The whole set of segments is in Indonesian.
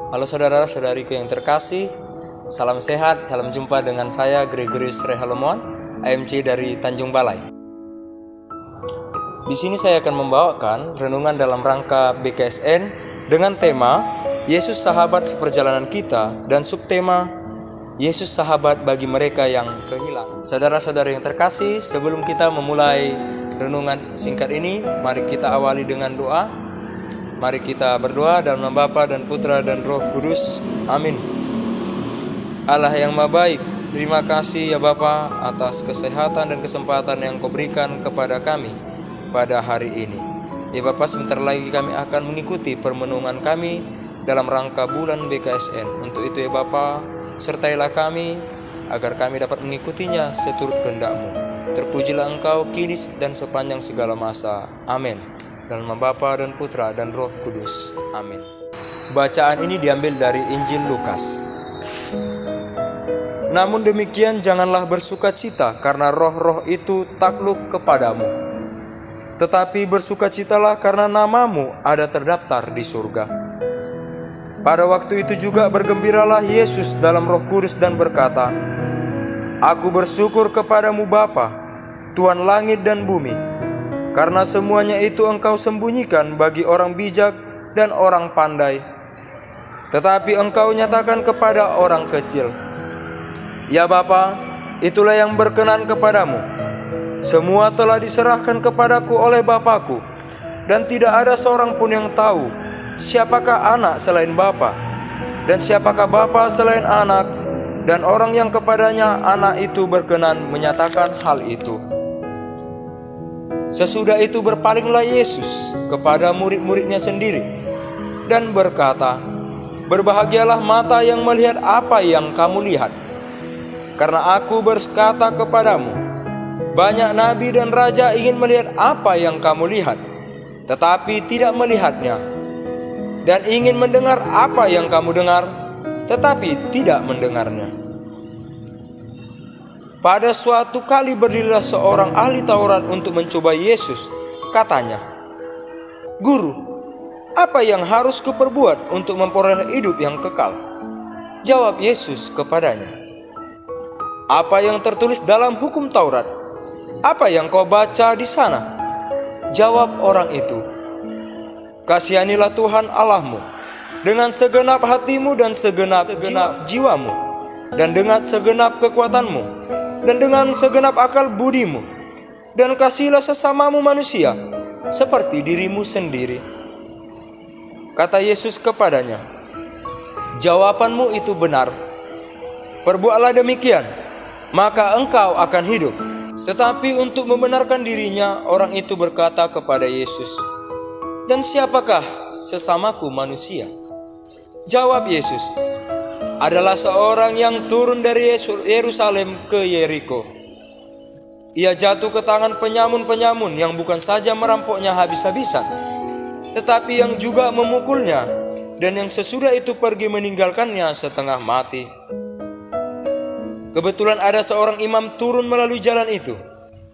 Halo saudara-saudariku yang terkasih, salam sehat, salam jumpa dengan saya Gregorius Rehalomon, AMC dari Tanjung Balai. Di sini saya akan membawakan renungan dalam rangka BKSN dengan tema Yesus sahabat seperjalanan kita dan subtema Yesus sahabat bagi mereka yang kehilangan. Saudara-saudara yang terkasih, sebelum kita memulai renungan singkat ini, mari kita awali dengan doa. Mari kita berdoa dalam nama Bapa dan Putra dan Roh Kudus. Amin. Allah yang Maha Baik, terima kasih ya Bapa atas kesehatan dan kesempatan yang Kau berikan kepada kami pada hari ini. Ya Bapa, sebentar lagi kami akan mengikuti permenungan kami dalam rangka bulan BKSN. Untuk itu ya Bapa, sertailah kami agar kami dapat mengikutinya seturut kehendak-Mu. Terpujilah Engkau kini dan sepanjang segala masa. Amin. Dalam nama Bapa dan Putra dan Roh Kudus. Amin. Bacaan ini diambil dari Injil Lukas. Namun demikian janganlah bersukacita karena roh-roh itu takluk kepadamu, tetapi bersukacitalah karena namamu ada terdaftar di surga. Pada waktu itu juga bergembiralah Yesus dalam Roh Kudus dan berkata, Aku bersyukur kepadamu Bapa, Tuhan langit dan bumi, karena semuanya itu Engkau sembunyikan bagi orang bijak dan orang pandai, tetapi Engkau nyatakan kepada orang kecil. Ya Bapa, itulah yang berkenan kepadamu. Semua telah diserahkan kepadaku oleh Bapakku, dan tidak ada seorang pun yang tahu siapakah anak selain Bapa, dan siapakah Bapa selain anak, dan orang yang kepadanya anak itu berkenan menyatakan hal itu. Sesudah itu berpalinglah Yesus kepada murid-muridnya sendiri dan berkata, Berbahagialah mata yang melihat apa yang kamu lihat. Karena aku berkata kepadamu, banyak nabi dan raja ingin melihat apa yang kamu lihat, tetapi tidak melihatnya, dan ingin mendengar apa yang kamu dengar, tetapi tidak mendengarnya. Pada suatu kali berdirilah seorang ahli Taurat untuk mencoba Yesus. Katanya, Guru, apa yang harus kuperbuat untuk memperoleh hidup yang kekal? Jawab Yesus kepadanya, Apa yang tertulis dalam hukum Taurat? Apa yang kau baca di sana? Jawab orang itu, Kasihanilah Tuhan Allahmu dengan segenap hatimu dan segenap jiwamu, dan dengan segenap kekuatanmu, dan dengan segenap akal budimu, dan kasihilah sesamamu manusia seperti dirimu sendiri. Kata Yesus kepadanya, Jawabanmu itu benar. Perbuatlah demikian, maka engkau akan hidup. Tetapi untuk membenarkan dirinya, orang itu berkata kepada Yesus, Dan siapakah sesamaku manusia? Jawab Yesus, adalah seorang yang turun dari Yerusalem ke Yeriko. Ia jatuh ke tangan penyamun-penyamun yang bukan saja merampoknya habis-habisan, tetapi yang juga memukulnya, dan yang sesudah itu pergi meninggalkannya setengah mati. Kebetulan ada seorang imam turun melalui jalan itu.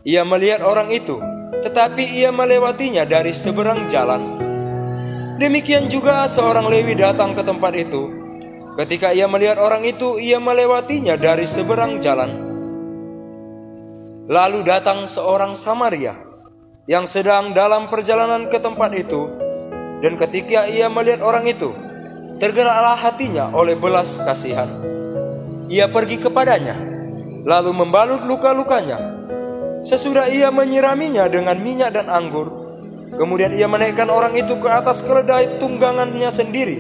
Ia melihat orang itu, tetapi ia melewatinya dari seberang jalan. Demikian juga seorang Lewi datang ke tempat itu. Ketika ia melihat orang itu, ia melewatinya dari seberang jalan. Lalu datang seorang Samaria yang sedang dalam perjalanan ke tempat itu, dan ketika ia melihat orang itu, tergeraklah hatinya oleh belas kasihan. Ia pergi kepadanya, lalu membalut luka-lukanya. Sesudah ia menyiraminya dengan minyak dan anggur, kemudian ia menaikkan orang itu ke atas keledai tunggangannya sendiri,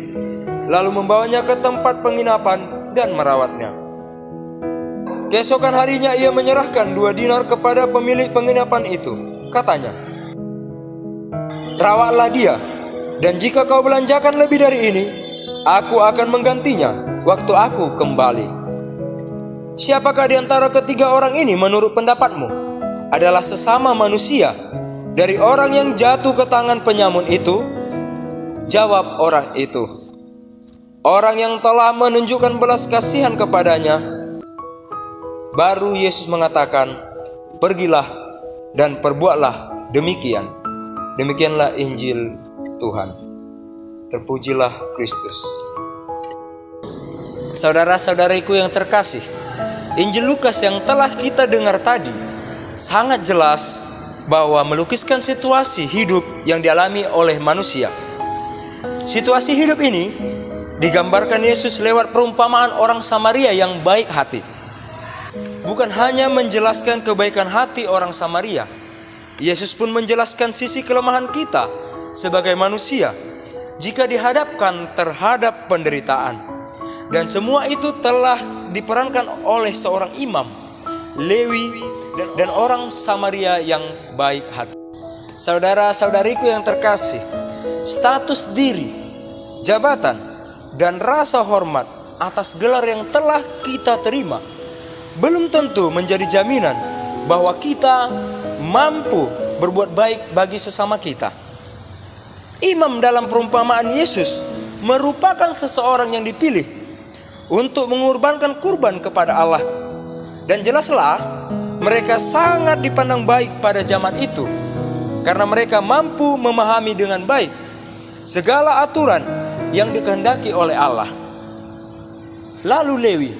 lalu membawanya ke tempat penginapan dan merawatnya. Keesokan harinya ia menyerahkan 2 dinar kepada pemilik penginapan itu. Katanya, Rawatlah dia, dan jika kau belanjakan lebih dari ini, aku akan menggantinya waktu aku kembali. Siapakah di antara ketiga orang ini menurut pendapatmu adalah sesama manusia dari orang yang jatuh ke tangan penyamun itu? Jawab orang itu, Orang yang telah menunjukkan belas kasihan kepadanya. Baru Yesus mengatakan, Pergilah dan perbuatlah demikian. Demikianlah Injil Tuhan. Terpujilah Kristus. Saudara-saudariku yang terkasih, Injil Lukas yang telah kita dengar tadi sangat jelas bahwa melukiskan situasi hidup yang dialami oleh manusia. Situasi hidup ini digambarkan Yesus lewat perumpamaan orang Samaria yang baik hati. Bukan hanya menjelaskan kebaikan hati orang Samaria, Yesus pun menjelaskan sisi kelemahan kita sebagai manusia jika dihadapkan terhadap penderitaan. Dan semua itu telah diperankan oleh seorang imam, Lewi, dan orang Samaria yang baik hati. Saudara-saudariku yang terkasih, status diri, jabatan, dan rasa hormat atas gelar yang telah kita terima belum tentu menjadi jaminan bahwa kita mampu berbuat baik bagi sesama kita. Imam dalam perumpamaan Yesus merupakan seseorang yang dipilih untuk mengorbankan kurban kepada Allah. Dan jelaslah mereka sangat dipandang baik pada zaman itu karena mereka mampu memahami dengan baik segala aturan yang dikehendaki oleh Allah. Lalu Lewi,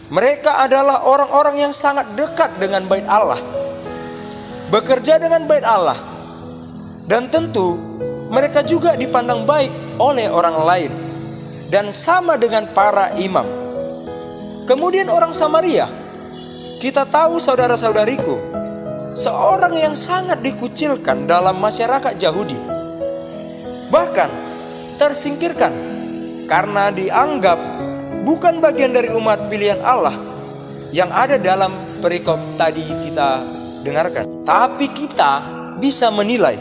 mereka adalah orang-orang yang sangat dekat dengan bait Allah, bekerja dengan bait Allah, dan tentu mereka juga dipandang baik oleh orang lain, dan sama dengan para imam. Kemudian orang Samaria, kita tahu saudara-saudariku, seorang yang sangat dikucilkan dalam masyarakat Yahudi, bahkan tersingkirkan karena dianggap bukan bagian dari umat pilihan Allah yang ada dalam perikop tadi kita dengarkan. Tapi kita bisa menilai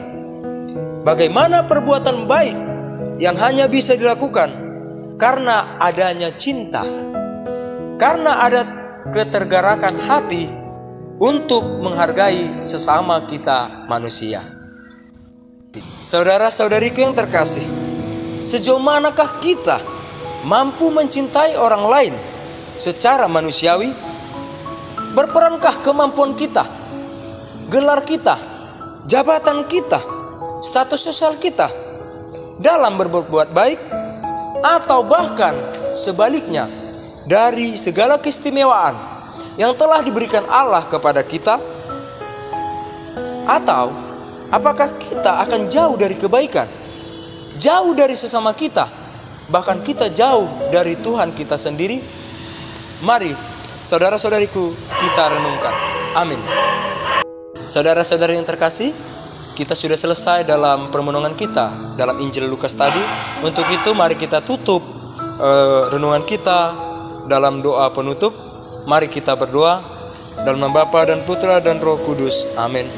bagaimana perbuatan baik yang hanya bisa dilakukan karena adanya cinta, karena ada ketergerakan hati untuk menghargai sesama kita manusia. Saudara-saudariku yang terkasih, sejauh manakah kita mampu mencintai orang lain secara manusiawi? Berperankah kemampuan kita, gelar kita, jabatan kita, status sosial kita dalam berbuat baik? Atau bahkan sebaliknya, dari segala keistimewaan yang telah diberikan Allah kepada kita? Atau apakah kita akan jauh dari kebaikan, jauh dari sesama kita, bahkan kita jauh dari Tuhan kita sendiri? Mari saudara-saudariku kita renungkan. Amin. Saudara-saudari yang terkasih, kita sudah selesai dalam permenungan kita dalam Injil Lukas tadi. Untuk itu mari kita tutup renungan kita dalam doa penutup. Mari kita berdoa. Dalam nama Bapa dan Putra dan Roh Kudus. Amin.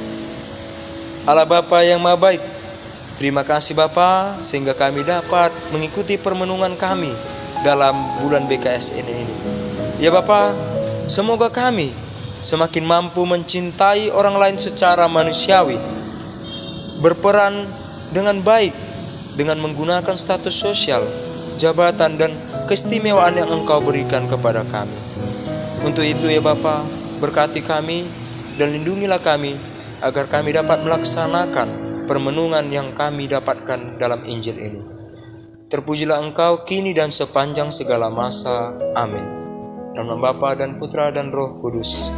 Allah Bapa yang Maha Baik, terima kasih Bapa sehingga kami dapat mengikuti permenungan kami dalam bulan BKSN ini. Ya Bapa, semoga kami semakin mampu mencintai orang lain secara manusiawi, berperan dengan baik dengan menggunakan status sosial, jabatan, dan keistimewaan yang Engkau berikan kepada kami. Untuk itu ya Bapa, berkati kami dan lindungilah kami agar kami dapat melaksanakan permenungan yang kami dapatkan dalam Injil ini. Terpujilah Engkau kini dan sepanjang segala masa. Amin. Dalam nama Bapa dan Putra dan Roh Kudus.